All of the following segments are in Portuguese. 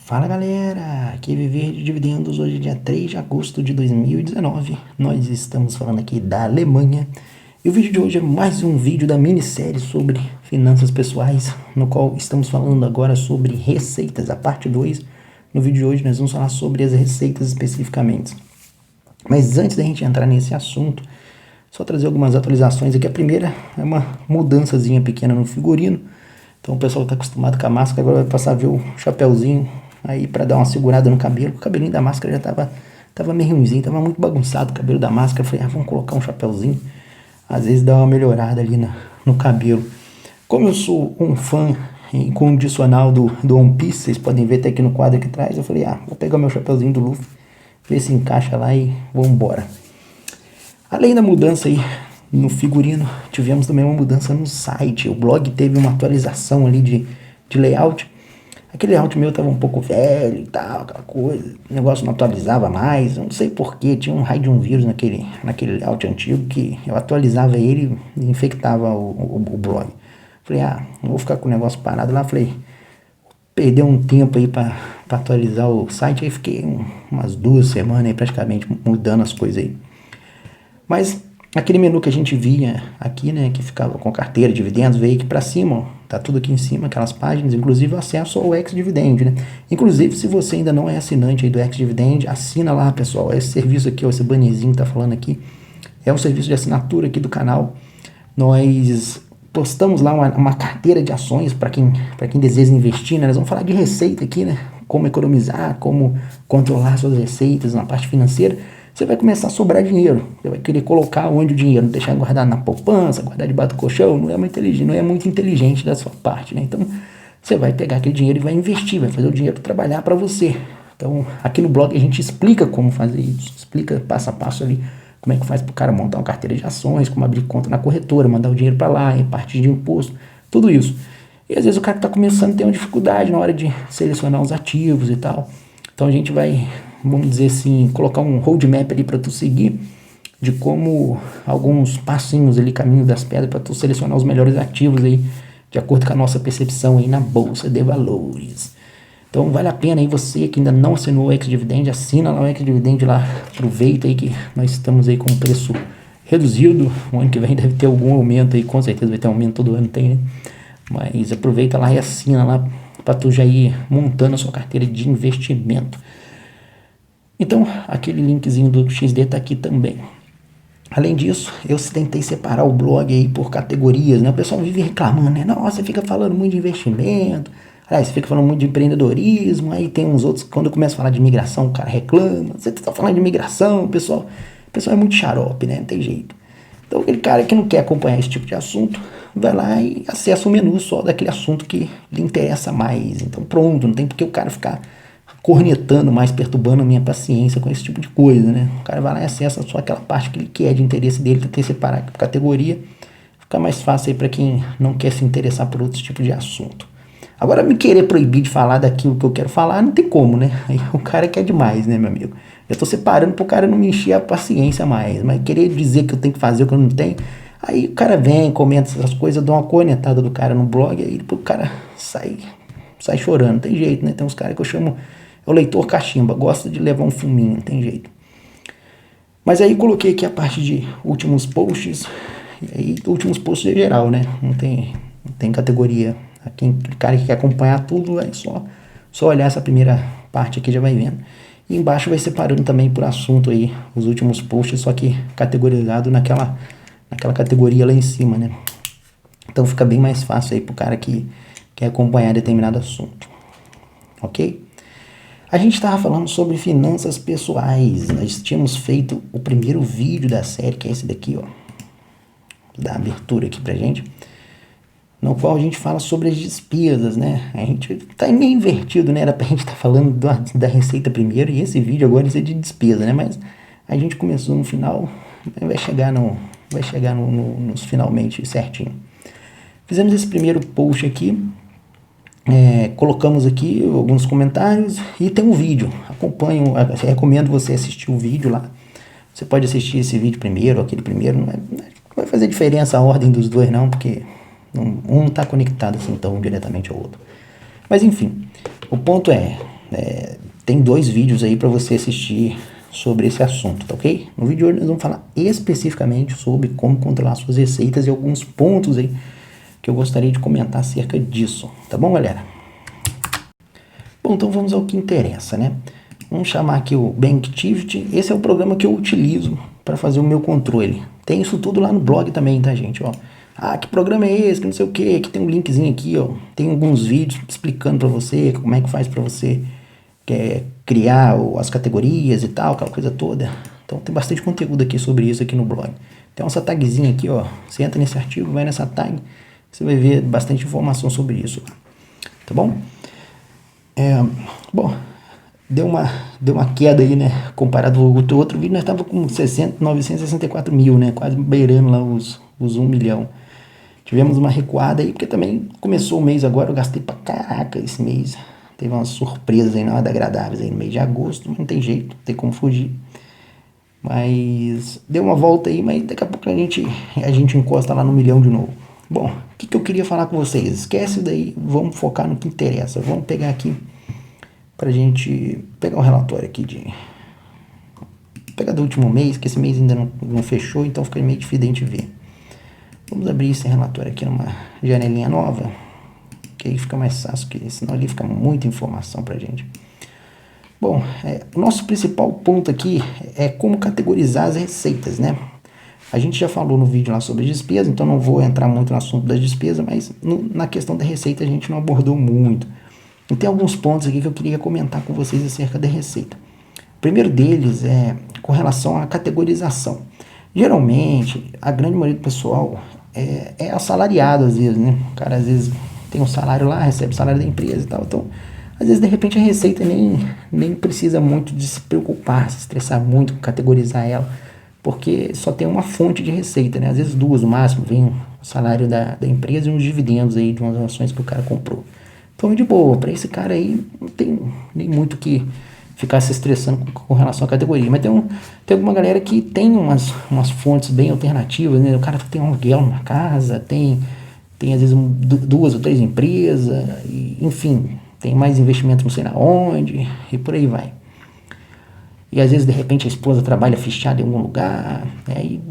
Fala galera, aqui é Viver de Dividendos, hoje é dia 3 de agosto de 2019, nós estamos falando aqui da Alemanha e o vídeo de hoje é mais um vídeo da minissérie sobre finanças pessoais, no qual estamos falando agora sobre receitas, a parte 2. No vídeo de hoje nós vamos falar sobre as receitas especificamente, mas antes da gente entrar nesse assunto, só trazer algumas atualizações aqui. A primeira é uma mudançazinha pequena no figurino. Então o pessoal está acostumado com a máscara, agora vai passar a ver o chapéuzinho aí para dar uma segurada no cabelo. O cabelinho da máscara já tava meio ruimzinho, tava muito bagunçado o cabelo da máscara. Eu falei, vamos colocar um chapéuzinho, às vezes dá uma melhorada ali no cabelo. Como eu sou um fã incondicional do One Piece, vocês podem ver até aqui no quadro aqui atrás, eu falei, vou pegar meu chapéuzinho do Luffy, ver se encaixa lá e vamos embora. Além da mudança aí no figurino, tivemos também uma mudança no site. O blog teve uma atualização ali de layout. Aquele layout meu tava um pouco velho e tal, aquela coisa. O negócio não atualizava mais. Eu não sei porquê, tinha um raio de um vírus naquele layout antigo que eu atualizava ele e infectava o blog. Falei, não vou ficar com o negócio parado lá. Falei, perder um tempo aí para atualizar o site. Aí fiquei umas 2 semanas aí praticamente mudando as coisas aí. Mas aquele menu que a gente via aqui, né, que ficava com carteira, dividendos, veio aqui para cima, ó, tá tudo aqui em cima, aquelas páginas, inclusive o acesso ao Ex-Dividend, né? Inclusive, se você ainda não é assinante aí do Ex-Dividend, assina lá, pessoal. Esse serviço aqui, ó, esse bannerzinho que tá falando aqui, é um serviço de assinatura aqui do canal. Nós postamos lá uma carteira de ações para quem deseja investir, né? Nós vamos falar de receita aqui, né? Como economizar, como controlar suas receitas na parte financeira. Você vai começar a sobrar dinheiro, você vai querer colocar onde o dinheiro, não deixar guardado na poupança, guardar debaixo do colchão, não é muito inteligente da sua parte, né? Então, você vai pegar aquele dinheiro e vai investir, vai fazer o dinheiro trabalhar para você. Então, aqui no blog a gente explica como fazer isso, explica passo a passo ali, como é que faz para o cara montar uma carteira de ações, como abrir conta na corretora, mandar o dinheiro para lá, parte de imposto, tudo isso. E às vezes o cara que está começando tem uma dificuldade na hora de selecionar os ativos e tal. Então a gente vai, vamos dizer assim, colocar um roadmap ali para tu seguir de como alguns passinhos ali, caminho das pedras para tu selecionar os melhores ativos aí, de acordo com a nossa percepção aí na bolsa de valores. Então vale a pena aí você que ainda não assinou o Ex-Dividend, assina lá o Ex-Dividend lá, aproveita aí que nós estamos aí com um preço reduzido. O ano que vem deve ter algum aumento aí, com certeza vai ter aumento, todo ano tem, né? Mas aproveita lá e assina lá para tu já ir montando a sua carteira de investimento. Então, aquele linkzinho do XD tá aqui também. Além disso, eu tentei separar o blog aí por categorias, né? O pessoal vive reclamando, né? Nossa, você fica falando muito de investimento, você fica falando muito de empreendedorismo, aí tem uns outros, quando eu começo a falar de imigração, o cara reclama, você tá falando de imigração, o pessoal é muito xarope, né? Não tem jeito. Então, aquele cara que não quer acompanhar esse tipo de assunto, vai lá e acessa o menu só daquele assunto que lhe interessa mais. Então, pronto, não tem porque o cara ficar cornetando mais, perturbando a minha paciência com esse tipo de coisa, né? O cara vai lá e acessa só aquela parte que ele quer de interesse dele, tenta separar por categoria, fica mais fácil aí para quem não quer se interessar por outros tipos de assunto. Agora, me querer proibir de falar daquilo que eu quero falar, não tem como, né? Aí o cara quer demais, né, meu amigo? Eu tô separando pro cara não me encher a paciência mais, mas querer dizer que eu tenho que fazer o que eu não tenho, aí o cara vem, comenta essas coisas, eu dou uma cornetada do cara no blog, aí depois o cara sai chorando, não tem jeito, né? Tem uns caras que eu chamo, é o leitor cachimba, gosta de levar um fuminho, não tem jeito. Mas aí coloquei aqui a parte de últimos posts, e aí últimos posts em geral, né? Não tem categoria. Quem cara que quer acompanhar tudo, é só olhar essa primeira parte aqui, já vai vendo. E embaixo vai separando também por assunto aí, os últimos posts, só que categorizado naquela categoria lá em cima, né? Então fica bem mais fácil aí pro cara que quer acompanhar determinado assunto. Ok? A gente estava falando sobre finanças pessoais. Nós tínhamos feito o primeiro vídeo da série, que é esse daqui, ó. Da abertura aqui pra gente. No qual a gente fala sobre as despesas, né? A gente tá meio invertido, né? Era pra gente estar falando da receita primeiro e esse vídeo agora é de despesa, né? Mas a gente começou no final, vai chegar nos finalmente certinho. Fizemos esse primeiro post aqui, colocamos aqui alguns comentários e tem um vídeo. Recomendo você assistir o vídeo lá. Você pode assistir esse vídeo primeiro, aquele primeiro, não vai fazer diferença a ordem dos dois não, porque um não está conectado assim tão diretamente ao outro. Mas enfim, o ponto é, Tem 2 vídeos aí para você assistir sobre esse assunto, tá ok? No vídeo de hoje nós vamos falar especificamente sobre como controlar suas receitas e alguns pontos aí que eu gostaria de comentar acerca disso, tá bom, galera? Bom, então vamos ao que interessa, né? Vamos chamar aqui o Banktivity. Esse é o programa que eu utilizo para fazer o meu controle. Tem isso tudo lá no blog também, tá, gente? Ó, que programa é esse? Que não sei o que. Aqui tem um linkzinho aqui, ó. Tem alguns vídeos explicando para você como é que faz para você criar as categorias e tal, aquela coisa toda. Então tem bastante conteúdo aqui sobre isso aqui no blog. Tem essa tagzinha aqui, ó. Você entra nesse artigo, vai nessa tag, você vai ver bastante informação sobre isso, tá bom? Bom, deu uma queda aí, né? Comparado ao outro vídeo, nós estávamos com 964 mil, né? Quase beirando lá os 1 milhão. Tivemos uma recuada aí, porque também começou o mês agora, eu gastei pra caraca esse mês. Teve umas surpresas aí, nada agradáveis aí no mês de agosto, mas não tem jeito, não tem como fugir. Mas deu uma volta aí, mas daqui a pouco a gente encosta lá no milhão de novo. Bom, o que eu queria falar com vocês? Esquece daí, vamos focar no que interessa. Vamos pegar aqui pra gente pegar o relatório aqui pegar do último mês, que esse mês ainda não fechou, então fica meio difícil de a gente ver. Vamos abrir esse relatório aqui numa janelinha nova, que aí fica mais fácil, que senão ali fica muita informação pra gente. Bom, o nosso principal ponto aqui é como categorizar as receitas, né? A gente já falou no vídeo lá sobre despesa, então não vou entrar muito no assunto das despesas, mas na questão da receita a gente não abordou muito. E tem alguns pontos aqui que eu queria comentar com vocês acerca da receita. O primeiro deles é com relação à categorização. Geralmente, a grande maioria do pessoal é assalariado às vezes, né? O cara às vezes tem um salário lá, recebe o salário da empresa e tal, então às vezes de repente a receita nem precisa muito de se preocupar, se estressar muito, categorizar ela, porque só tem uma fonte de receita, né? Às vezes 2 no máximo, vem o salário da empresa e uns dividendos aí de umas ações que o cara comprou. Então, de boa, para esse cara aí não tem nem muito que ficar se estressando com relação à categoria. Mas tem alguma galera que tem umas fontes bem alternativas, né? O cara tem um aluguel na casa, tem às vezes 2 ou 3 empresas, enfim, tem mais investimento não sei na onde, e por aí vai. E às vezes, de repente, a esposa trabalha fichada em algum lugar, aí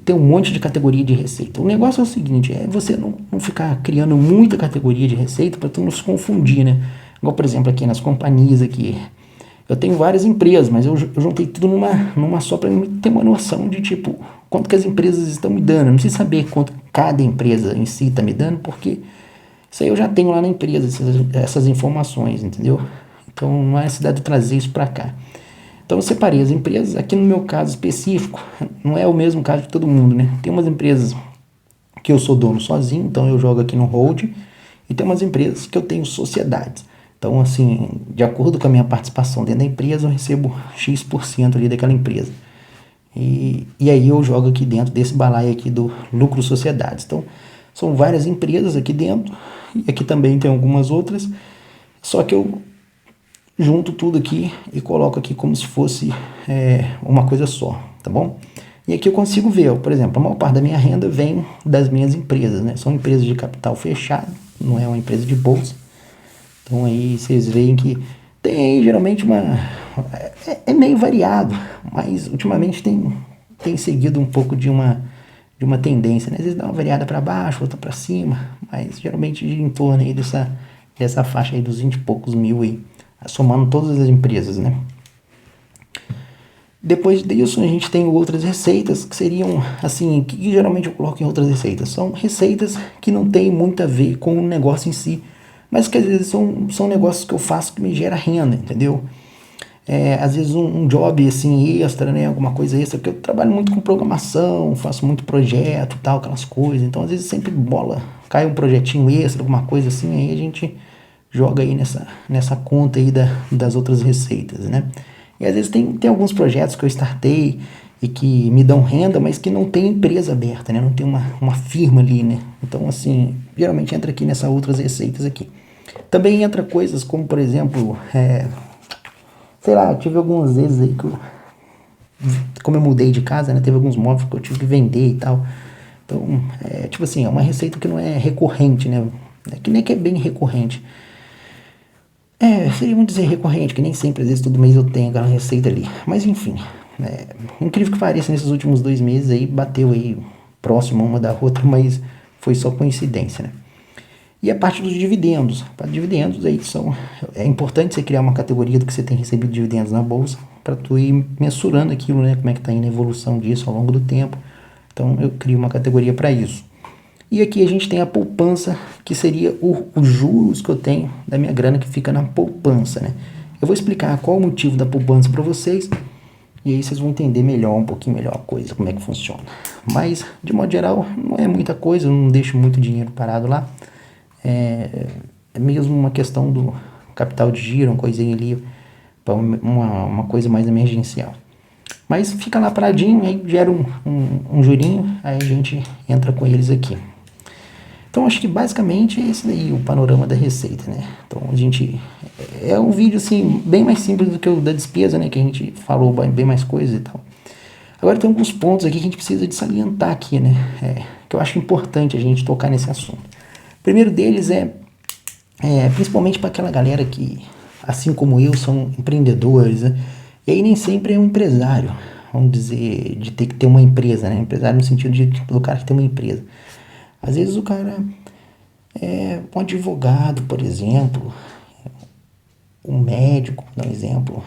tem um monte de categoria de receita. O negócio é o seguinte, você não ficar criando muita categoria de receita para tu não se confundir, né? Igual, por exemplo, aqui nas companhias aqui, eu tenho várias empresas, mas eu juntei tudo numa só para ter uma noção de, tipo, quanto que as empresas estão me dando. Eu não preciso saber quanto cada empresa em si está me dando, porque isso aí eu já tenho lá na empresa, essas informações, entendeu? Então, não é necessidade de trazer isso para cá. Então eu separei as empresas, aqui no meu caso específico, não é o mesmo caso de todo mundo, né? Tem umas empresas que eu sou dono sozinho, então eu jogo aqui no hold, e tem umas empresas que eu tenho sociedades. Então, assim, de acordo com a minha participação dentro da empresa, eu recebo X% ali daquela empresa. E aí eu jogo aqui dentro desse balaio aqui do lucro sociedades. Então, são várias empresas aqui dentro, e aqui também tem algumas outras, só que eu junto tudo aqui e coloco aqui como se fosse uma coisa só, tá bom? E aqui eu consigo ver, por exemplo, a maior parte da minha renda vem das minhas empresas, né? São empresas de capital fechado, não é uma empresa de bolsa. Então aí vocês veem que tem geralmente é meio variado, mas ultimamente tem seguido um pouco de uma tendência, né? Às vezes dá uma variada para baixo, outra para cima, mas geralmente em torno aí dessa faixa aí dos 20 e poucos mil aí, somando todas as empresas, né? Depois disso a gente tem outras receitas que seriam assim, que geralmente eu coloco em outras receitas. São receitas que não tem muito a ver com o negócio em si, mas que às vezes são negócios que eu faço que me gera renda, entendeu? Às vezes um job assim extra, né? Alguma coisa extra, porque eu trabalho muito com programação, faço muito projeto e tal, aquelas coisas. Então às vezes sempre cai um projetinho extra, alguma coisa assim, aí a gente joga aí nessa conta aí das outras receitas, né? E às vezes tem alguns projetos que eu startei e que me dão renda, mas que não tem empresa aberta, né? Não tem uma firma ali, né? Então, assim, geralmente entra aqui nessas outras receitas aqui. Também entra coisas como, por exemplo, sei lá, eu tive algumas vezes aí que como eu mudei de casa, né? Teve alguns móveis que eu tive que vender e tal. Então, tipo assim, é uma receita que não é recorrente, né? Que nem que é bem recorrente. Seria, vamos dizer, recorrente, que nem sempre, às vezes, todo mês eu tenho aquela receita ali. Mas, enfim, incrível que pareça, nesses últimos 2 meses aí, bateu aí próximo uma da outra, mas foi só coincidência, né? E a parte dos dividendos. A parte dos dividendos aí é importante você criar uma categoria do que você tem recebido de dividendos na bolsa, para tu ir mensurando aquilo, né? Como é que tá indo a evolução disso ao longo do tempo. Então, eu crio uma categoria para isso. E aqui a gente tem a poupança, que seria os juros que eu tenho da minha grana que fica na poupança, né? Eu vou explicar qual o motivo da poupança para vocês, e aí vocês vão entender melhor, um pouquinho melhor a coisa, como é que funciona. Mas, de modo geral, não é muita coisa, eu não deixo muito dinheiro parado lá. É mesmo uma questão do capital de giro, uma coisinha ali, para uma coisa mais emergencial. Mas fica lá paradinho, aí gera um jurinho, aí a gente entra com eles aqui. Então, acho que basicamente é esse daí o panorama da receita, né? Então, a gente... É um vídeo, assim, bem mais simples do que o da despesa, né? Que a gente falou bem mais coisas e tal. Agora, tem alguns pontos aqui que a gente precisa de salientar aqui, né? Que eu acho importante a gente tocar nesse assunto. O primeiro deles principalmente para aquela galera que, assim como eu, são empreendedores, né? E aí nem sempre é um empresário, vamos dizer, de ter que ter uma empresa, né? Empresário no sentido do cara que tem uma empresa. Às vezes o cara é um advogado, por exemplo, um médico, por exemplo.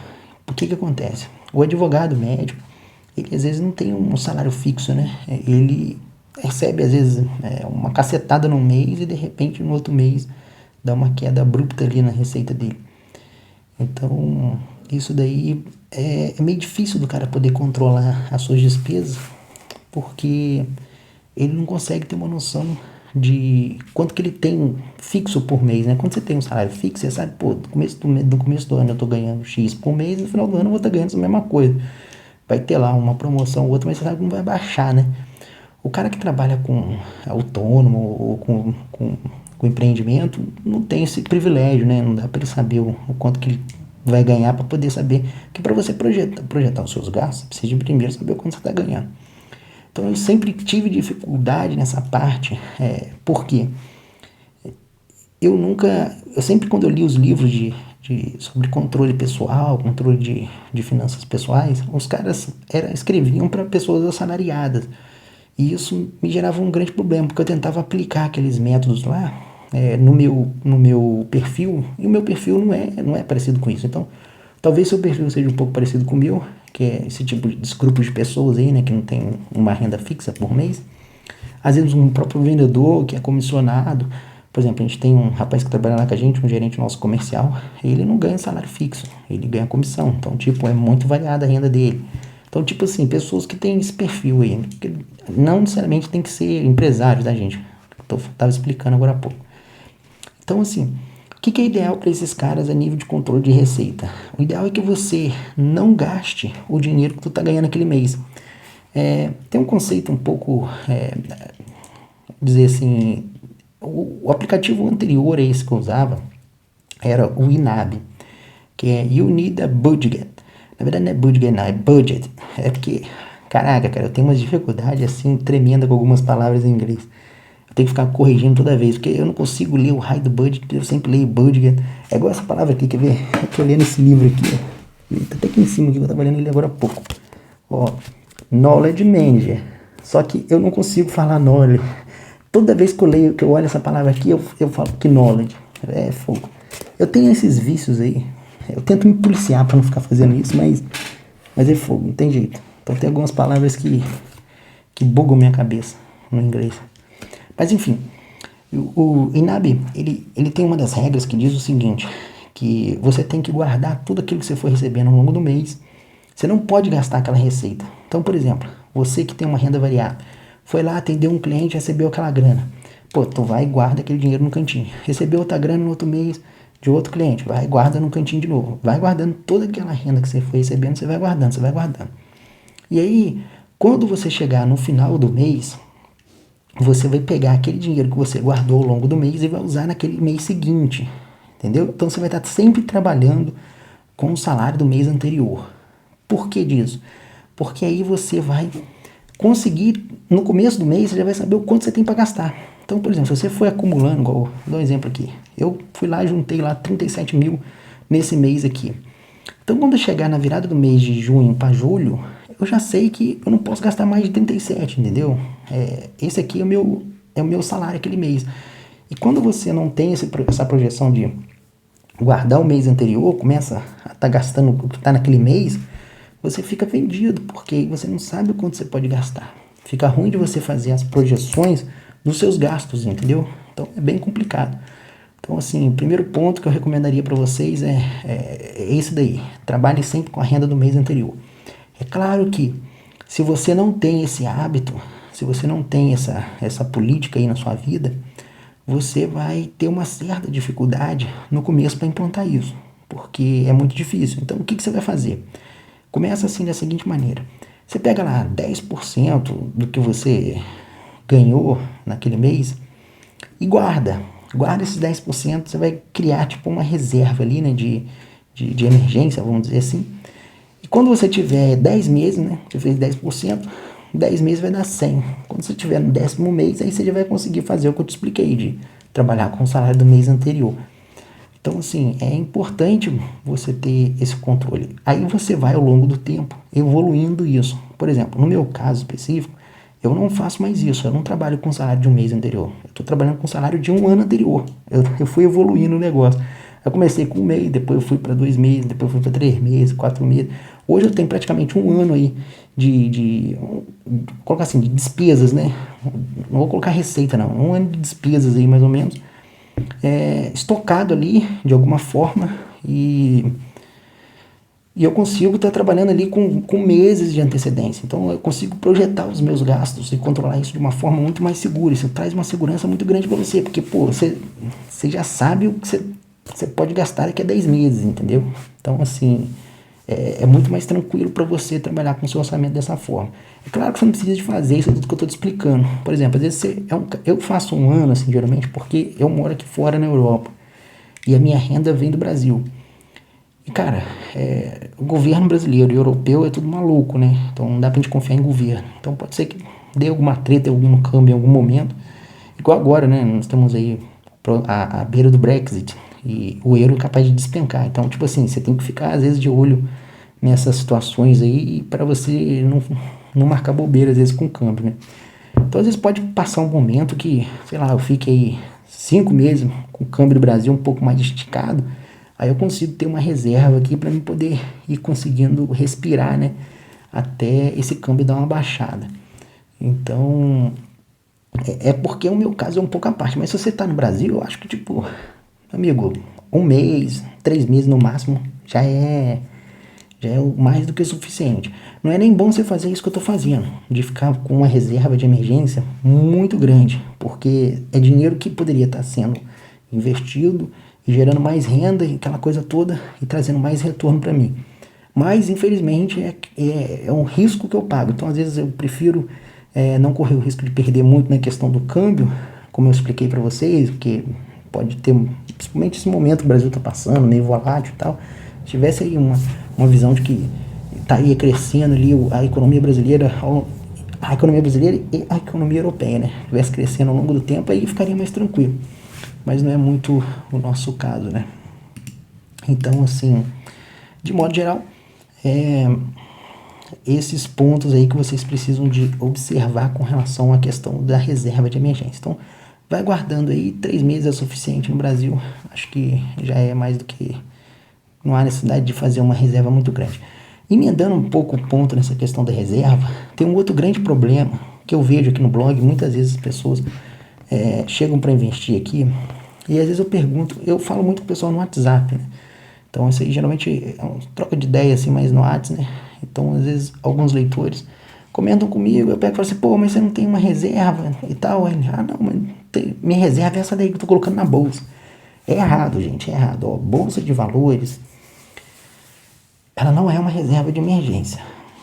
O que acontece? O advogado médico, ele às vezes não tem um salário fixo, né? Ele recebe às vezes uma cacetada no mês e de repente no outro mês dá uma queda abrupta ali na receita dele. Então, isso daí é meio difícil do cara poder controlar as suas despesas, porque ele não consegue ter uma noção de quanto que ele tem fixo por mês, né? Quando você tem um salário fixo, você sabe, pô, no começo do ano eu tô ganhando X por mês, no final do ano eu vou estar ganhando a mesma coisa. Vai ter lá uma promoção ou outra, mas você sabe que não vai baixar, né? O cara que trabalha com autônomo ou com empreendimento não tem esse privilégio, né? Não dá para ele saber o quanto que ele vai ganhar, para poder saber que para você projetar os seus gastos, você precisa de primeiro saber o quanto você está ganhando. Então eu sempre tive dificuldade nessa parte, porque eu sempre quando eu li os livros sobre controle pessoal, controle de finanças pessoais, os caras escreviam para pessoas assalariadas. E isso me gerava um grande problema, porque eu tentava aplicar aqueles métodos lá no meu perfil, e o meu perfil não é parecido com isso. Então, talvez seu perfil seja um pouco parecido com o meu, que é esse tipo de grupo de pessoas aí, né, que não tem uma renda fixa por mês. Às vezes um próprio vendedor que é comissionado. Por exemplo, a gente tem um rapaz que trabalha lá com a gente, um gerente nosso comercial, ele não ganha salário fixo, ele ganha comissão. Então, tipo, é muito variada a renda dele. Então, tipo assim, pessoas que têm esse perfil aí, que não necessariamente tem que ser empresários, tá, gente? Tava explicando agora há pouco. Então, assim, o que é ideal para esses caras a nível de controle de receita? O ideal é que você não gaste o dinheiro que tu tá ganhando aquele mês. Tem um conceito um pouco, dizer assim, o aplicativo anterior a esse que eu usava era o Inab, que é You Need a Budget. Na verdade não é budget, não, é budget. É porque, caraca, cara, eu tenho umas dificuldades assim tremenda com algumas palavras em inglês. Eu tenho que ficar corrigindo toda vez, porque eu não consigo ler o raio do budget, eu sempre leio budget. É igual essa palavra aqui, quer ver? Eu tô lendo esse livro aqui, ó. Ele tá até aqui em cima, que eu tava lendo ele agora há pouco. Ó, Knowledge Manager. Só que eu não consigo falar knowledge. Toda vez que eu olho essa palavra aqui, eu falo que knowledge. É fogo. Eu tenho esses vícios aí. Eu tento me policiar para não ficar fazendo isso, mas é fogo, não tem jeito. Então tem algumas palavras que bugam minha cabeça no inglês. Mas enfim, o Inab, ele tem uma das regras que diz o seguinte, que você tem que guardar tudo aquilo que você for recebendo ao longo do mês. Você não pode gastar aquela receita. Então, por exemplo, você que tem uma renda variável, foi lá, atendeu um cliente, recebeu aquela grana. Pô, tu vai e guarda aquele dinheiro no cantinho. Recebeu outra grana no outro mês de outro cliente, vai e guarda no cantinho de novo. Vai guardando toda aquela renda que você foi recebendo, você vai guardando. E aí, quando você chegar no final do mês, você vai pegar aquele dinheiro que você guardou ao longo do mês e vai usar naquele mês seguinte, entendeu? Então você vai estar sempre trabalhando com o salário do mês anterior. Por que disso? Porque aí você vai conseguir, no começo do mês, você já vai saber o quanto você tem para gastar. Então, por exemplo, se você foi acumulando, igual, vou dar um exemplo aqui, eu fui lá e juntei lá 37 mil nesse mês aqui. Então, quando eu chegar na virada do mês de junho para julho, eu já sei que eu não posso gastar mais de 37, entendeu? Esse aqui é o meu salário aquele mês. E quando você não tem essa projeção de guardar o mês anterior, começa a estar gastando o que está naquele mês, você fica vendido, porque você não sabe o quanto você pode gastar. Fica ruim de você fazer as projeções dos seus gastos, entendeu? Então é bem complicado. Então, assim, o primeiro ponto que eu recomendaria para vocês é esse daí. Trabalhe sempre com a renda do mês anterior. É claro que se você não tem esse hábito, se você não tem essa política aí na sua vida, você vai ter uma certa dificuldade no começo para implantar isso, porque é muito difícil. Então, o que você vai fazer? Começa assim da seguinte maneira. Você pega lá 10% do que você ganhou naquele mês e guarda. Guarda esses 10%, você vai criar tipo uma reserva ali, né, de emergência, vamos dizer assim. E quando você tiver 10 meses, né, você fez 10%, 10 meses vai dar 100. Quando você tiver no 10º mês, aí você já vai conseguir fazer o que eu te expliquei, de trabalhar com o salário do mês anterior. Então, assim, é importante você ter esse controle. Aí você vai, ao longo do tempo, evoluindo isso. Por exemplo, no meu caso específico, eu não faço mais isso. Eu não trabalho com o salário de um mês anterior. Eu estou trabalhando com o salário de um ano anterior. Eu fui evoluindo o negócio. Eu comecei com 1 mês, depois eu fui para 2 meses, depois eu fui para 3 meses, 4 meses. Hoje eu tenho praticamente um ano aí colocar assim, de despesas, né? Não vou colocar receita, não. Um ano de despesas aí, mais ou menos. Estocado ali de alguma forma e eu consigo estar trabalhando ali com meses de antecedência. Então eu consigo projetar os meus gastos e controlar isso de uma forma muito mais segura. Isso traz uma segurança muito grande para você, porque pô, você já sabe o que você pode gastar daqui a 10 meses, entendeu? Então assim, é muito mais tranquilo para você trabalhar com o seu orçamento dessa forma. É claro que você não precisa de fazer isso tudo que eu estou te explicando. Por exemplo, às vezes eu faço um ano, assim, geralmente, porque eu moro aqui fora na Europa e a minha renda vem do Brasil. E, cara, o governo brasileiro e europeu é tudo maluco, né? Então não dá pra gente confiar em governo. Então pode ser que dê alguma treta, algum câmbio em algum momento. Igual agora, né? Nós estamos aí à beira do Brexit e o euro é capaz de despencar. Então, tipo assim, você tem que ficar, às vezes, de olho nessas situações aí para você não marcar bobeira, às vezes, com o câmbio, né? Então, às vezes, pode passar um momento que, sei lá, eu fique aí 5 meses com o câmbio do Brasil um pouco mais esticado, aí eu consigo ter uma reserva aqui para mim poder ir conseguindo respirar, né? Até esse câmbio dar uma baixada. Então, porque o meu caso é um pouco à parte. Mas se você tá no Brasil, eu acho que, tipo, amigo, 1 mês, 3 meses no máximo, já é mais do que o suficiente. Não é nem bom você fazer isso que eu tô fazendo, de ficar com uma reserva de emergência muito grande, porque é dinheiro que poderia estar sendo investido e gerando mais renda e aquela coisa toda e trazendo mais retorno para mim. Mas, infelizmente, é um risco que eu pago. Então, às vezes, eu prefiro não correr o risco de perder muito na questão do câmbio, como eu expliquei para vocês, porque pode ter, principalmente esse momento que o Brasil está passando, meio volátil e tal, se tivesse aí uma visão de que estaria crescendo ali a economia brasileira e a economia europeia, né? Estivesse crescendo ao longo do tempo, aí ficaria mais tranquilo. Mas não é muito o nosso caso, né? Então, assim, de modo geral, esses pontos aí que vocês precisam de observar com relação à questão da reserva de emergência. Então, vai guardando aí, 3 meses é suficiente no Brasil. Acho que já é mais do que... Não há necessidade de fazer uma reserva muito grande. Emendando um pouco o ponto nessa questão da reserva, tem um outro grande problema que eu vejo aqui no blog. Muitas vezes as pessoas chegam para investir aqui e às vezes eu falo muito com o pessoal no WhatsApp, né? Então isso aí geralmente é uma troca de ideia assim, mais no WhatsApp, né? Então às vezes alguns leitores comentam comigo, eu pego e falo assim, pô, mas você não tem uma reserva e tal? Aí, não, mas minha reserva é essa daí que eu tô colocando na bolsa. É errado, gente, é errado. Ó, bolsa de valores, ela não é uma reserva de emergência.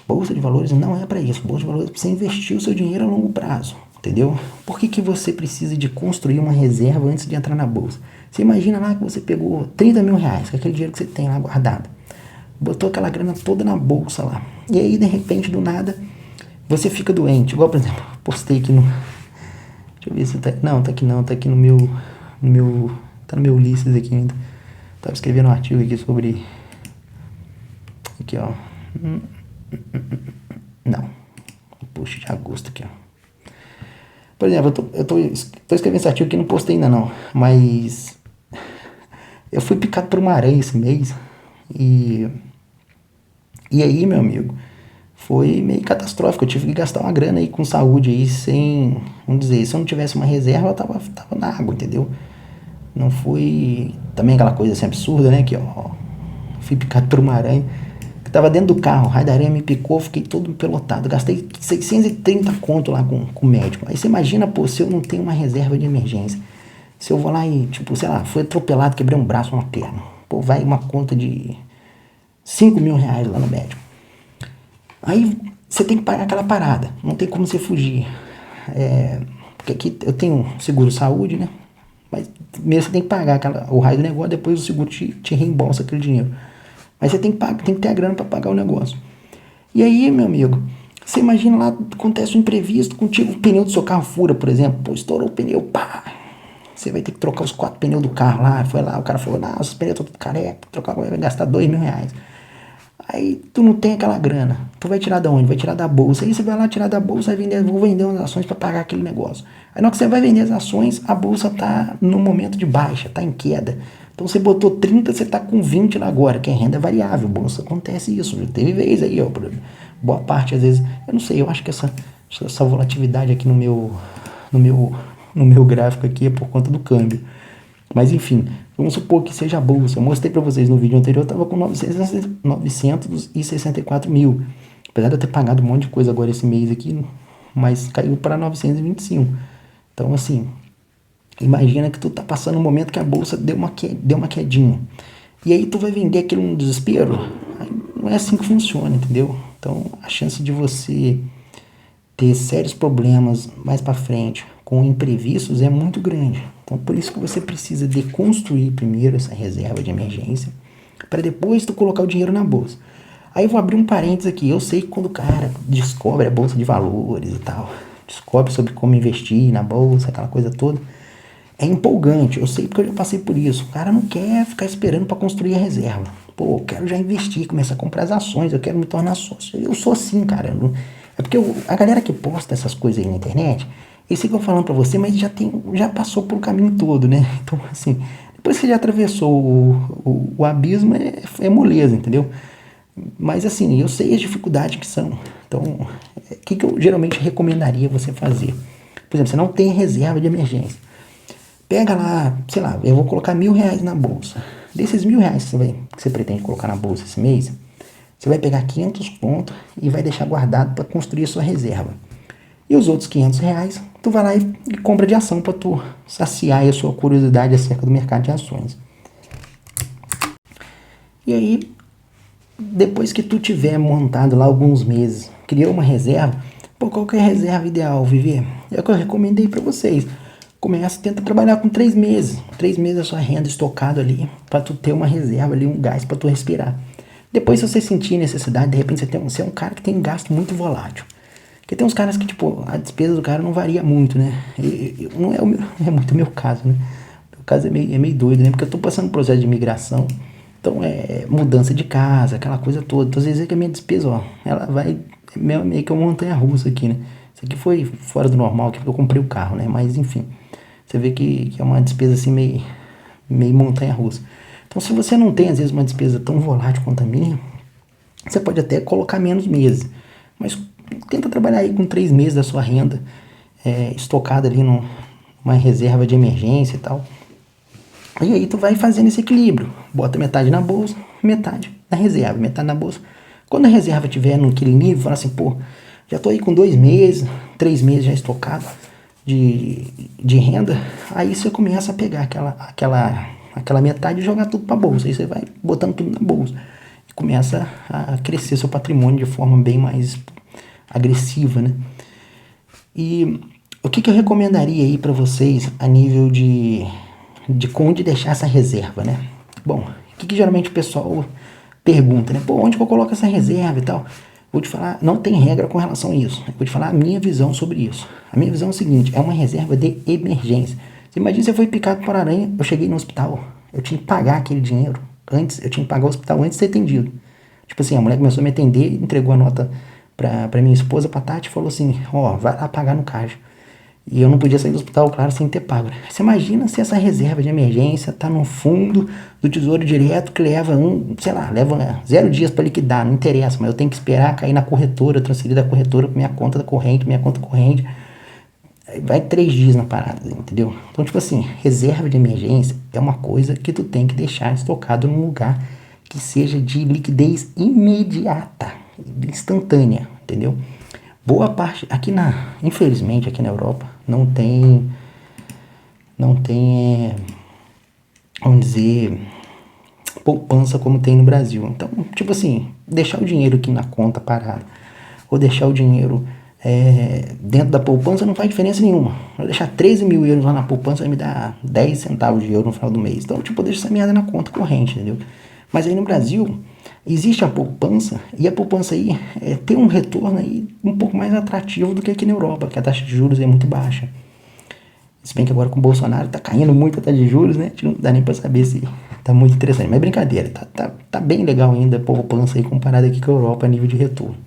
Bolsa de valores não é para isso. Bolsa de valores é para você investir o seu dinheiro a longo prazo, entendeu? Por que você precisa de construir uma reserva antes de entrar na bolsa? Você imagina lá que você pegou 30 mil reais, que é aquele dinheiro que você tem lá guardado, botou aquela grana toda na bolsa lá, e aí de repente, do nada, você fica doente. Igual, por exemplo, postei aqui eu ver se tá. Não, tá aqui não, tá aqui no meu. No meu. Tá no meu Ulisses aqui ainda. Tava escrevendo um artigo aqui sobre. Aqui, ó. Não. Post de agosto aqui, ó. Por exemplo, eu tô escrevendo esse artigo aqui, não postei ainda não. Mas. Eu fui picado por uma aranha esse mês. E aí, meu amigo, foi meio catastrófico. Eu tive que gastar uma grana aí com saúde aí sem, vamos dizer, se eu não tivesse uma reserva, eu tava na água, entendeu? Não foi também aquela coisa assim absurda, né? Que, ó, fui picado por uma aranha que tava dentro do carro. O raio da aranha me picou, fiquei todo pelotado. Gastei 630 conto lá com o médico. Aí você imagina, pô, se eu não tenho uma reserva de emergência. Se eu vou lá e, tipo, sei lá, fui atropelado, quebrei um braço, uma perna. Pô, vai uma conta de 5 mil reais lá no médico. Aí você tem que pagar aquela parada, não tem como você fugir. Porque aqui eu tenho seguro saúde, né? Mas mesmo você tem que pagar o raio do negócio, depois o seguro te reembolsa aquele dinheiro. Mas você tem que ter a grana para pagar o negócio. E aí, meu amigo, você imagina lá, acontece um imprevisto contigo, o pneu do seu carro fura, por exemplo. Pô, estourou o pneu, pá! Você vai ter que trocar os 4 pneus do carro lá. Foi lá, o cara falou, não, os pneus estão tudo careca, trocar vai gastar 2 mil reais. Aí tu não tem aquela grana. Tu vai tirar da onde? Vai tirar da bolsa. Aí você vai lá tirar da bolsa e vou vender umas ações para pagar aquele negócio. Aí na hora que você vai vender as ações, a bolsa tá no momento de baixa, tá em queda. Então você botou 30, você tá com 20 lá agora, que é renda variável. Bolsa acontece isso. Já teve vez aí, ó. Boa parte, às vezes. Eu não sei, eu acho que essa volatilidade aqui no meu gráfico aqui é por conta do câmbio. Mas enfim, vamos supor que seja a bolsa. Eu mostrei para vocês no vídeo anterior, eu estava com 964 mil. Apesar de eu ter pagado um monte de coisa agora esse mês aqui, mas caiu para 925. Então assim, imagina que tu tá passando um momento que a bolsa deu uma quedinha. E aí tu vai vender aquilo no desespero? Aí não é assim que funciona, entendeu? Então a chance de você ter sérios problemas mais para frente com imprevistos é muito grande. Então por isso que você precisa de construir primeiro essa reserva de emergência para depois tu colocar o dinheiro na bolsa. Aí eu vou abrir um parênteses aqui. Eu sei que quando o cara descobre a bolsa de valores e tal, descobre sobre como investir na bolsa, aquela coisa toda, é empolgante. Eu sei porque eu já passei por isso. O cara não quer ficar esperando para construir a reserva. Pô, eu quero já investir, começar a comprar as ações, eu quero me tornar sócio. Eu sou assim, cara. É porque a galera que posta essas coisas aí na internet, eles ficam falando pra você, mas já passou pelo caminho todo, né? Então, assim, depois que você já atravessou o abismo, é moleza, entendeu? Mas, assim, eu sei as dificuldades que são. Então, o que eu geralmente recomendaria você fazer? Por exemplo, você não tem reserva de emergência. Pega lá, sei lá, eu vou colocar 1.000 reais na bolsa. Desses 1.000 reais que você pretende colocar na bolsa esse mês, você vai pegar 500 pontos e vai deixar guardado para construir a sua reserva. E os outros 500 reais, tu vai lá e compra de ação para tu saciar a sua curiosidade acerca do mercado de ações. E aí, depois que tu tiver montado lá alguns meses, criou uma reserva, pô, qual que é a reserva ideal, Viver? É o que eu recomendei para vocês. Tenta trabalhar com 3 meses. 3 meses a sua renda estocada ali, para tu ter uma reserva ali, um gás para tu respirar. Depois, se você sentir necessidade, de repente você é um cara que tem gasto muito volátil. Porque tem uns caras que, tipo, a despesa do cara não varia muito, né? Não é muito o meu caso, né? O meu caso é meio doido, né? Porque eu tô passando por um processo de imigração. Então, é mudança de casa, aquela coisa toda. Então, às vezes, é que a minha despesa, ó, ela vai meio que uma montanha-russa aqui, né? Isso aqui foi fora do normal, aqui porque eu comprei o carro, né? Mas, enfim, você vê que é uma despesa, assim, meio montanha-russa. Então, se você não tem, às vezes, uma despesa tão volátil quanto a minha, você pode até colocar menos meses. Mas tenta trabalhar aí com 3 meses da sua renda estocada ali numa reserva de emergência e tal. E aí tu vai fazendo esse equilíbrio. Bota metade na bolsa, metade na reserva, metade na bolsa. Quando a reserva estiver naquele nível, fala assim, pô, já tô aí com 2 meses, 3 meses já estocado de renda. Aí você começa a pegar aquela metade e jogar tudo pra bolsa. Aí você vai botando tudo na bolsa. E começa a crescer seu patrimônio de forma bem mais agressiva, né? E o que eu recomendaria aí para vocês a nível de onde deixar essa reserva, né? Bom, o que geralmente o pessoal pergunta, né? Pô, onde que eu coloco essa reserva e tal? Vou te falar, não tem regra com relação a isso. Eu vou te falar a minha visão sobre isso. A minha visão é o seguinte, é uma reserva de emergência. Você imagina, você foi picado por aranha, eu cheguei no hospital, eu tinha que pagar aquele dinheiro antes, eu tinha que pagar o hospital antes de ser atendido. Tipo assim, a mulher começou a me atender, entregou a nota pra minha esposa, pra Tati, e falou assim, ó, vai lá pagar no caixa. E eu não podia sair do hospital, claro, sem ter pago. Você imagina se essa reserva de emergência tá no fundo do Tesouro Direto que leva leva 0 dias para liquidar, não interessa, mas eu tenho que esperar cair na corretora, transferir da corretora para minha conta corrente. Vai 3 dias na parada, entendeu? Então, tipo assim, reserva de emergência é uma coisa que tu tem que deixar estocado num lugar que seja de liquidez imediata, instantânea, entendeu? Boa parte, infelizmente aqui na Europa, não tem, vamos dizer, poupança como tem no Brasil. Então, tipo assim, deixar o dinheiro aqui na conta parado, ou deixar o dinheiro dentro da poupança não faz diferença nenhuma. Eu deixar 13 mil euros lá na poupança vai me dar 10 centavos de euro no final do mês. Então, tipo, eu deixo essa merda na conta corrente, entendeu? Mas aí no Brasil, existe a poupança, e a poupança aí tem um retorno aí um pouco mais atrativo do que aqui na Europa, que a taxa de juros é muito baixa. Se bem que agora com o Bolsonaro tá caindo muito a taxa de juros, né? Não dá nem pra saber se tá muito interessante. Mas brincadeira, tá bem legal ainda a poupança aí comparada aqui com a Europa a nível de retorno.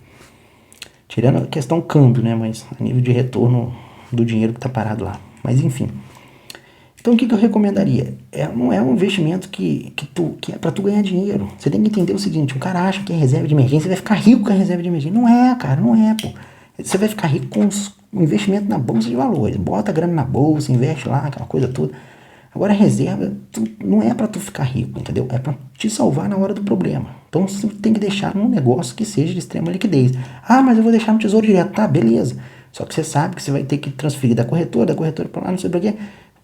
Tirando a questão câmbio, né? Mas a nível de retorno do dinheiro que tá parado lá. Mas enfim. Então o que eu recomendaria? Não é um investimento que é para tu ganhar dinheiro. Você tem que entender o seguinte, o cara acha que é reserva de emergência, você vai ficar rico com a reserva de emergência. Não é, cara, não é, pô. Você vai ficar rico com o investimento na bolsa de valores. Bota a grana na bolsa, investe lá, aquela coisa toda. Agora a reserva não é para tu ficar rico, entendeu? É para te salvar na hora do problema. Então você tem que deixar num negócio que seja de extrema liquidez. Ah, mas eu vou deixar no Tesouro Direto. Tá, beleza. Só que você sabe que você vai ter que transferir da corretora para lá, não sei pra quê.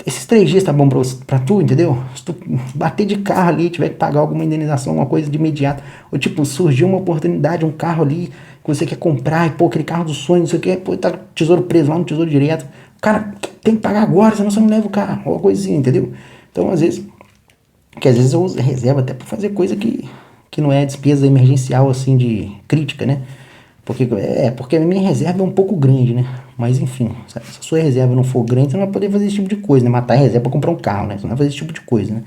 Esses 3 dias tá bom pra tu, entendeu? Se tu bater de carro ali, tiver que pagar alguma indenização, alguma coisa de imediato, ou tipo, surgiu uma oportunidade, um carro ali que você quer comprar, e pô, aquele carro dos sonhos, não sei o que, pô, tá tesouro preso lá no Tesouro Direto, o cara tem que pagar agora, senão você não leva o carro, ou coisa assim, entendeu? Então, às vezes eu uso reserva até pra fazer coisa que não é despesa emergencial, assim, de crítica, né? Porque a minha reserva é um pouco grande, né? Mas enfim, se a sua reserva não for grande, você não vai poder fazer esse tipo de coisa, né? Matar a reserva pra comprar um carro, né? Você não vai fazer esse tipo de coisa, né?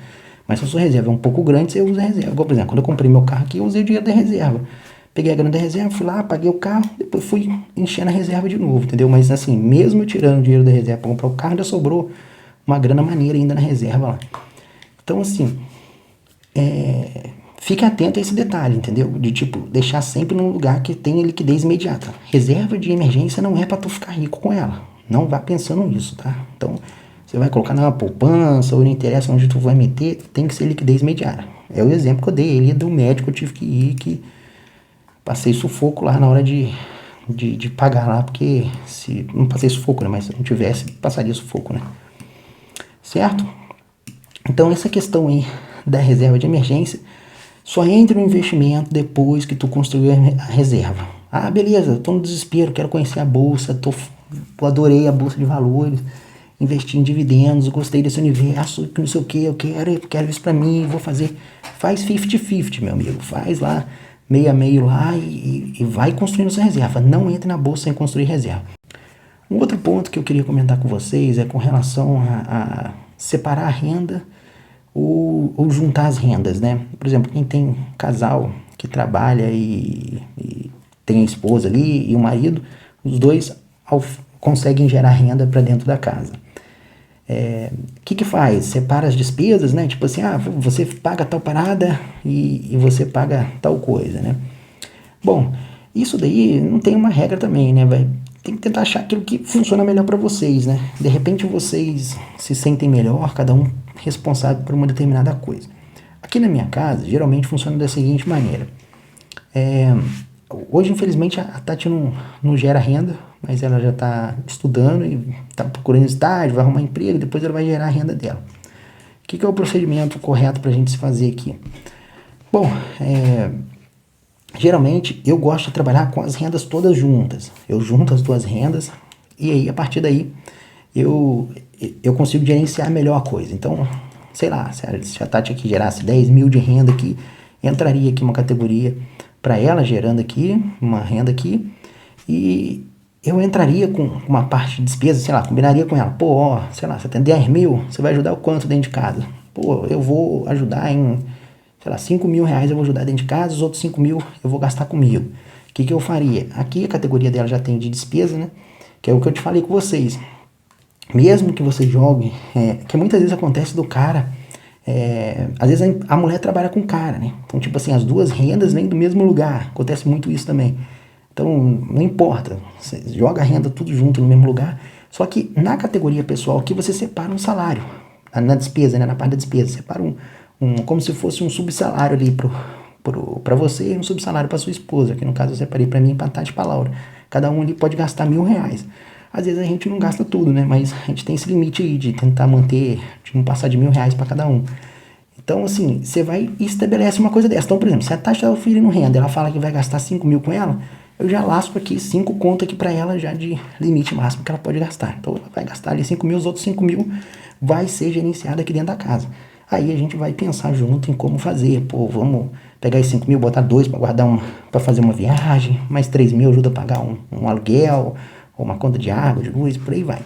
Mas se a sua reserva é um pouco grande, você usa a reserva. Igual, por exemplo, quando eu comprei meu carro aqui, eu usei o dinheiro da reserva. Peguei a grana da reserva, fui lá, paguei o carro, depois fui enchendo a reserva de novo, entendeu? Mas assim, mesmo tirando o dinheiro da reserva pra comprar o carro, ainda sobrou uma grana maneira ainda na reserva lá. Então assim, fique atento a esse detalhe, entendeu? De tipo, deixar sempre num lugar que tenha liquidez imediata. Reserva de emergência não é pra tu ficar rico com ela. Não vá pensando nisso, tá? Então, você vai colocar numa poupança ou não interessa onde tu vai meter, tem que ser liquidez imediata. É o exemplo que eu dei ali do médico, eu tive que ir, que passei sufoco lá na hora de pagar lá, porque se não passei sufoco, né? Mas se não tivesse, passaria sufoco, né? Certo? Então, essa questão aí da reserva de emergência só entra no investimento depois que tu construiu a reserva. Ah, beleza, tô no desespero, quero conhecer a bolsa, adorei a bolsa de valores, investi em dividendos, gostei desse universo, não sei o que, eu quero isso pra mim, vou fazer. Faz 50-50, meu amigo, faz lá meio a meio lá e vai construindo sua reserva. Não entre na bolsa sem construir reserva. Um outro ponto que eu queria comentar com vocês é com relação a separar a renda ou juntar as rendas, né? Por exemplo, quem tem casal que trabalha e tem a esposa ali e o marido, os dois conseguem gerar renda para dentro da casa. O que faz? Separa as despesas, né? Tipo assim, você paga tal parada e você paga tal coisa, né? Bom, isso daí não tem uma regra também, né? Tem que tentar achar aquilo que funciona melhor para vocês, né? De repente vocês se sentem melhor, cada um responsável por uma determinada coisa. Aqui na minha casa, geralmente funciona da seguinte maneira. Hoje, infelizmente, a Tati não gera renda, mas ela já está estudando e está procurando estágio, vai arrumar emprego, depois ela vai gerar a renda dela. O que é o procedimento correto para a gente se fazer aqui? Bom, geralmente eu gosto de trabalhar com as rendas todas juntas. Eu junto as duas rendas e aí, a partir daí, eu consigo gerenciar melhor a coisa. Então, sei lá, se a Tati aqui gerasse 10 mil de renda aqui, entraria aqui uma categoria para ela, gerando aqui uma renda aqui, e eu entraria com uma parte de despesa, sei lá, combinaria com ela, pô, ó, sei lá, você tem 10 mil, você vai ajudar o quanto dentro de casa? Pô, eu vou ajudar em, sei lá, 5 mil reais eu vou ajudar dentro de casa, os outros 5 mil eu vou gastar comigo. O que eu faria? Aqui a categoria dela já tem de despesa, né? Que é o que eu te falei com vocês. Mesmo que você jogue, que muitas vezes acontece do cara, às vezes a mulher trabalha com o cara, né? Então, tipo assim, as duas rendas vêm do mesmo lugar. Acontece muito isso também. Então, não importa. Você joga a renda tudo junto no mesmo lugar. Só que na categoria pessoal aqui você separa um salário. Na despesa, né? Na parte da despesa. Separa como se fosse um subsalário ali para você e um subsalário para sua esposa. Que no caso eu separei para mim e para Tati e para Laura. Cada um ali pode gastar R$ 1.000. Às vezes a gente não gasta tudo, né? Mas a gente tem esse limite aí de tentar manter, de não passar de R$ 1.000 para cada um. Então, assim, você vai e estabelece uma coisa dessa. Então, por exemplo, se a Tati tá oferindo renda, ela fala que vai gastar 5 mil com ela, eu já lasco aqui 5 conto aqui pra ela já de limite máximo que ela pode gastar. Então, ela vai gastar ali 5 mil, os outros 5 mil vai ser gerenciado aqui dentro da casa. Aí a gente vai pensar junto em como fazer. Pô, vamos pegar esses 5 mil, botar 2 para guardar para fazer uma viagem, mais 3 mil ajuda a pagar um aluguel, ou uma conta de água, de luz, por aí vai.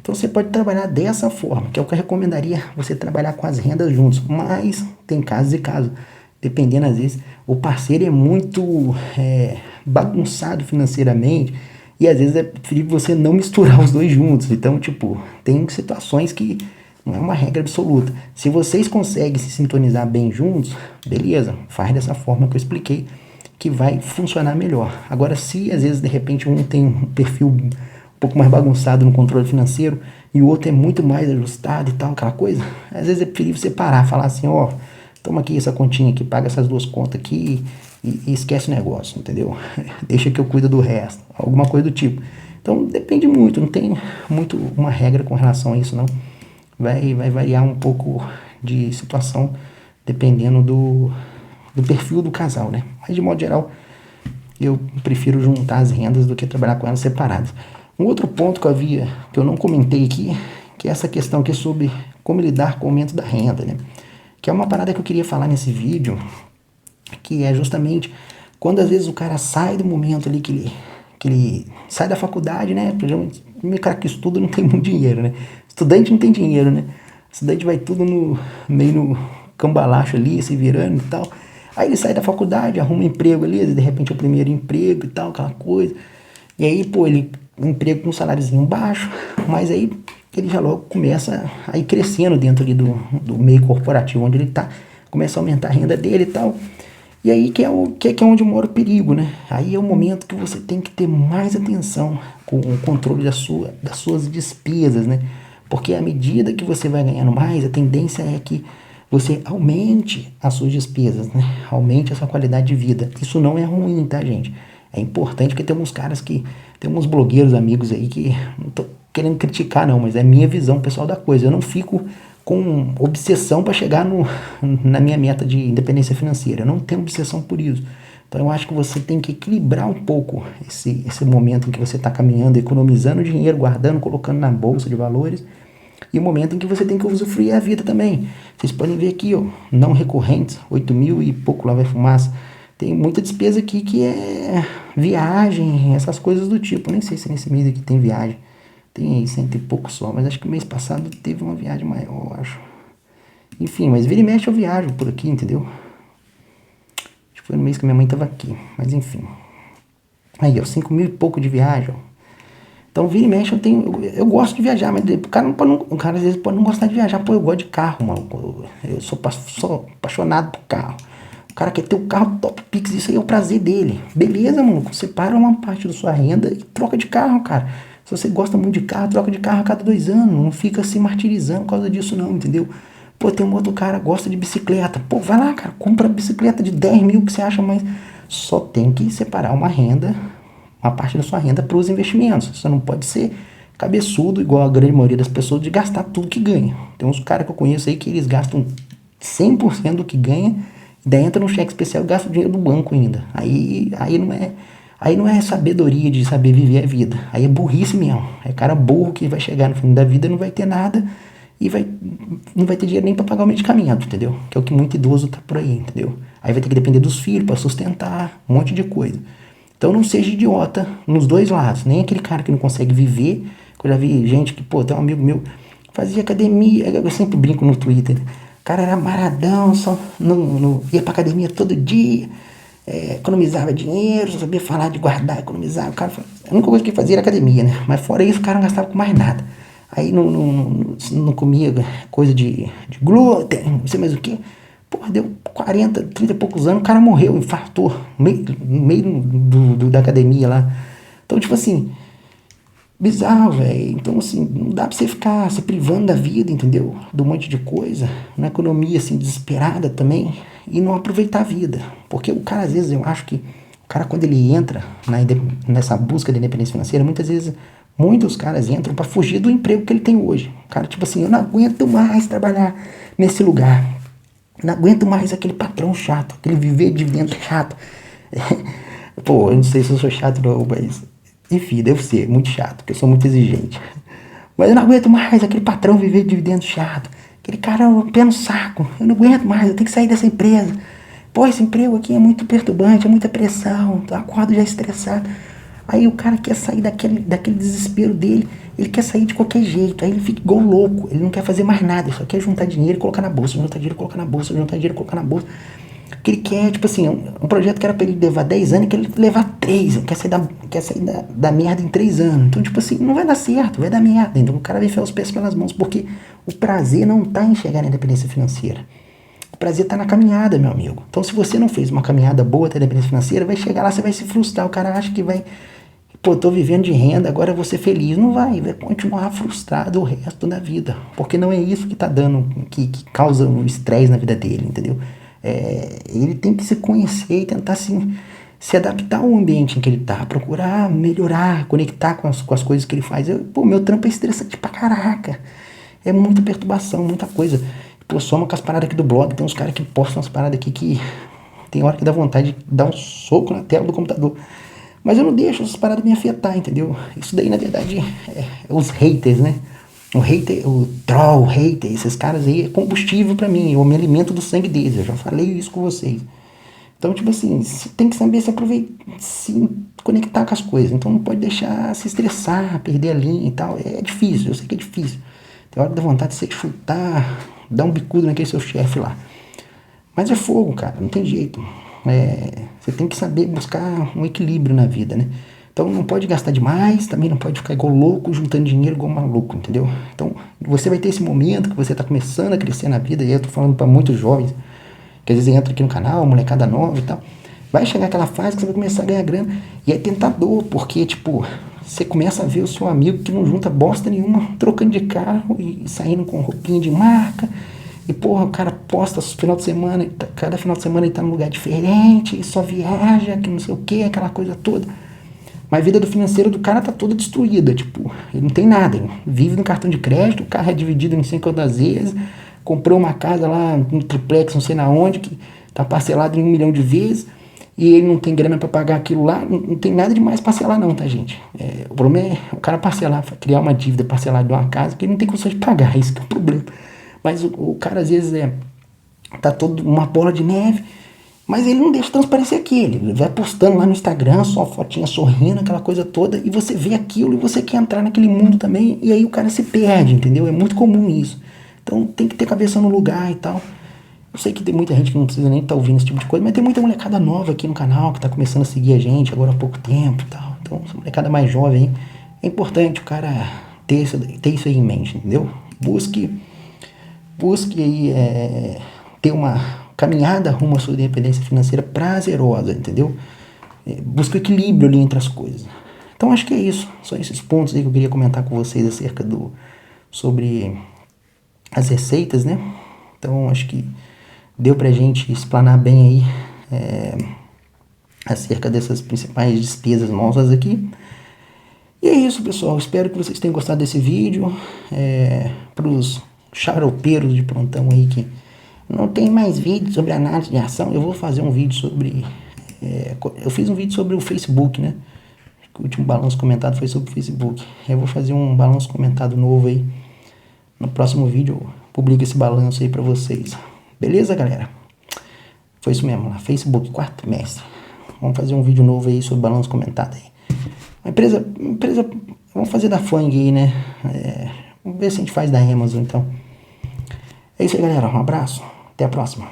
Então você pode trabalhar dessa forma, que é o que eu recomendaria você trabalhar com as rendas juntos. Mas tem casos e casos. Dependendo, às vezes, o parceiro é muito bagunçado financeiramente e às vezes é preferível você não misturar os dois juntos. Então, tipo, tem situações que não é uma regra absoluta. Se vocês conseguem se sintonizar bem juntos, beleza, faz dessa forma que eu expliquei, que vai funcionar melhor. Agora, se às vezes de repente um tem um perfil um pouco mais bagunçado no controle financeiro e o outro é muito mais ajustado e tal, aquela coisa, às vezes é preferível separar, falar assim, ó, toma aqui essa continha aqui, paga essas 2 contas aqui e esquece o negócio, entendeu? Deixa que eu cuido do resto, alguma coisa do tipo. Então depende muito, não tem muito uma regra com relação a isso não. Vai variar um pouco de situação dependendo do perfil do casal, né? Mas de modo geral, eu prefiro juntar as rendas do que trabalhar com elas separadas. Um outro ponto que eu não comentei aqui, que é essa questão aqui sobre como lidar com o aumento da renda, né? Que é uma parada que eu queria falar nesse vídeo, que é justamente quando às vezes o cara sai do momento ali que ele sai da faculdade, né? O cara que estuda não tem muito dinheiro, né? Estudante não tem dinheiro, né? Estudante vai tudo meio no cambalacho ali, se virando e tal. Aí ele sai da faculdade, arruma um emprego ali, de repente é o primeiro emprego e tal, aquela coisa. E aí, pô, ele um emprego com um saláriozinho baixo, mas aí ele já logo começa a ir crescendo dentro ali do meio corporativo onde ele tá, começa a aumentar a renda dele e tal. E aí que é onde mora o perigo, né? Aí é o momento que você tem que ter mais atenção com o controle das suas despesas, né? Porque à medida que você vai ganhando mais, a tendência é que você aumente as suas despesas, né? Aumente a sua qualidade de vida. Isso não é ruim, tá, gente? É importante porque tem uns blogueiros amigos aí que não tô querendo criticar não, mas é minha visão pessoal da coisa. Eu não fico com obsessão para chegar na minha meta de independência financeira. Eu não tenho obsessão por isso. Então eu acho que você tem que equilibrar um pouco esse momento em que você está caminhando, economizando dinheiro, guardando, colocando na bolsa de valores, e o momento em que você tem que usufruir a vida também. Vocês podem ver aqui, ó, não recorrentes, 8 mil e pouco lá vai fumaça. Tem muita despesa aqui que é viagem, essas coisas do tipo. Nem sei se nesse mês aqui tem viagem. Tem aí 100 e pouco só, mas acho que o mês passado teve uma viagem maior, eu acho. Enfim, mas vira e mexe eu viajo por aqui, entendeu? Acho que foi no mês que minha mãe tava aqui, mas enfim. Aí, ó, 5 mil e pouco de viagem, ó. Então, vira e mexe, eu gosto de viajar, mas o cara às vezes pode não gostar de viajar. Pô, eu gosto de carro, mano. Eu sou apaixonado por carro. O cara quer ter o carro top pix, isso aí é o prazer dele. Beleza, mano, separa uma parte da sua renda e troca de carro, cara. Se você gosta muito de carro, troca de carro a cada 2 anos. Não fica se martirizando por causa disso não, entendeu? Pô, tem um outro cara que gosta de bicicleta. Pô, vai lá, cara, compra bicicleta de 10 mil que você acha mais. Só tem que separar uma parte da sua renda para os investimentos. Você não pode ser cabeçudo, igual a grande maioria das pessoas, de gastar tudo que ganha. Tem uns caras que eu conheço aí que eles gastam 100% do que ganha, daí entra no cheque especial e gasta o dinheiro do banco ainda. Aí não é sabedoria de saber viver a vida. Aí é burrice mesmo. É cara burro que vai chegar no fim da vida e não vai ter nada e não vai ter dinheiro nem para pagar o medicamento, entendeu? Que é o que muito idoso tá por aí, entendeu? Aí vai ter que depender dos filhos para sustentar, um monte de coisa. Então não seja idiota nos dois lados, nem aquele cara que não consegue viver, que eu já vi gente que, pô, tem um amigo meu, fazia academia, eu sempre brinco no Twitter, o cara era maradão, só ia pra academia todo dia, economizava dinheiro, só sabia falar de guardar, economizar, o cara, a única coisa que fazia era academia, né? Mas fora isso o cara não gastava com mais nada. Aí não comia coisa de glúten, não sei mais o que. Porra, deu 40, 30 e poucos anos, o cara morreu, infartou, no meio da academia lá. Então, tipo assim, bizarro, velho. Então, assim, não dá pra você ficar se privando da vida, entendeu? De um monte de coisa, na economia, assim, desesperada também, e não aproveitar a vida. Porque o cara, às vezes, eu acho que o cara, quando ele entra nessa busca de independência financeira, muitas vezes, muitos caras entram pra fugir do emprego que ele tem hoje. O cara, tipo assim, eu não aguento mais trabalhar nesse lugar. Não aguento mais aquele patrão chato, aquele viver de dentro chato. Pô, eu não sei se eu sou chato não, mas... Enfim, devo ser muito chato, porque eu sou muito exigente. Mas eu não aguento mais aquele patrão viver de dentro chato. Aquele cara, pé no saco. Eu não aguento mais, eu tenho que sair dessa empresa. Pô, esse emprego aqui é muito perturbante, é muita pressão. Eu acordo já estressado. Aí o cara quer sair daquele desespero dele, ele quer sair de qualquer jeito, aí ele fica igual louco, ele não quer fazer mais nada, ele só quer juntar dinheiro e colocar na bolsa, juntar dinheiro e colocar na bolsa, juntar dinheiro e colocar na bolsa. Que ele quer, tipo assim, um projeto que era pra ele levar 10 anos, ele quer levar 3, ele quer sair da merda em 3 anos. Então, tipo assim, não vai dar certo, vai dar merda. Então o cara vai enfiar os pés pelas mãos, porque o prazer não tá em chegar na independência financeira. O prazer tá na caminhada, meu amigo. Então, se você não fez uma caminhada boa até a independência financeira, vai chegar lá, você vai se frustrar. O cara acha que vai... Pô, tô vivendo de renda, agora eu vou ser feliz. Não vai continuar frustrado o resto da vida. Porque não é isso que tá dando, que causa um estresse na vida dele, entendeu? Ele tem que se conhecer e tentar se adaptar ao ambiente em que ele tá, procurar melhorar, conectar com as coisas que ele faz. Meu trampo é estressante pra caraca. É muita perturbação, muita coisa. Pô, soma com as paradas aqui do blog, tem uns caras que postam umas paradas aqui que tem hora que dá vontade de dar um soco na tela do computador. Mas eu não deixo essas paradas me afetar, entendeu? Isso daí, na verdade, é os haters, né? O hater, o troll, o hater, esses caras aí é combustível pra mim, eu me alimento do sangue deles, eu já falei isso com vocês. Então, tipo assim, você tem que saber se aproveitar, se conectar com as coisas. Então não pode deixar se estressar, perder a linha e tal. É difícil, eu sei que é difícil. Tem hora que dá vontade de você chutar, dar um bicudo naquele seu chefe lá. Mas é fogo, cara, não tem jeito. Você tem que saber buscar um equilíbrio na vida, né? Então não pode gastar demais, também não pode ficar igual louco, juntando dinheiro igual maluco, entendeu? Então você vai ter esse momento que você tá começando a crescer na vida, e eu tô falando para muitos jovens, que às vezes entra aqui no canal, molecada nova e tal. Vai chegar aquela fase que você vai começar a ganhar grana, e é tentador, porque, tipo, você começa a ver o seu amigo que não junta bosta nenhuma, trocando de carro e saindo com roupinha de marca. E, porra, o cara posta final de semana, cada final de semana ele tá num lugar diferente, só viaja, que não sei o que, aquela coisa toda. Mas a vida do financeiro do cara tá toda destruída, tipo, ele não tem nada, ele vive no cartão de crédito, o carro é dividido em 50 vezes, comprou uma casa lá, um triplex, não sei na onde, que tá parcelado em 1 milhão de vezes, e ele não tem grana para pagar aquilo lá, não tem nada demais parcelar não, tá, gente? O problema é o cara parcelar, criar uma dívida parcelada de uma casa que ele não tem condição de pagar, isso que é o problema. Mas o cara às vezes tá todo uma bola de neve, mas ele não deixa transparecer aquilo. Ele vai postando lá no Instagram, só fotinha sorrindo, aquela coisa toda, e você vê aquilo e você quer entrar naquele mundo também, e aí o cara se perde, entendeu? É muito comum isso. Então tem que ter cabeça no lugar e tal. Eu sei que tem muita gente que não precisa nem estar ouvindo esse tipo de coisa, mas tem muita molecada nova aqui no canal que tá começando a seguir a gente agora há pouco tempo e tal. Então, essa molecada mais jovem, é importante o cara ter isso aí em mente, entendeu? Busque aí ter uma caminhada rumo à sua independência financeira prazerosa, entendeu? Busque o equilíbrio ali entre as coisas. Então acho que é isso, só esses pontos aí que eu queria comentar com vocês acerca sobre as receitas, né? Então acho que deu pra gente explanar bem aí acerca dessas principais despesas nossas aqui. E é isso, pessoal, espero que vocês tenham gostado desse vídeo. Pros xaropeiros de plantão aí que não tem mais vídeo sobre análise de ação, eu vou fazer um vídeo sobre... eu fiz um vídeo sobre o Facebook, né? O último balanço comentado foi sobre o Facebook. Eu vou fazer um balanço comentado novo aí No próximo vídeo eu publico esse balanço aí pra vocês. Beleza, galera? Foi isso mesmo, lá, Facebook, quarto trimestre. Vamos fazer um vídeo novo aí sobre balanço comentado aí. A empresa, vamos fazer da Fang aí, né? Vamos ver se a gente faz da Amazon, então. É isso aí, galera. Um abraço. Até a próxima.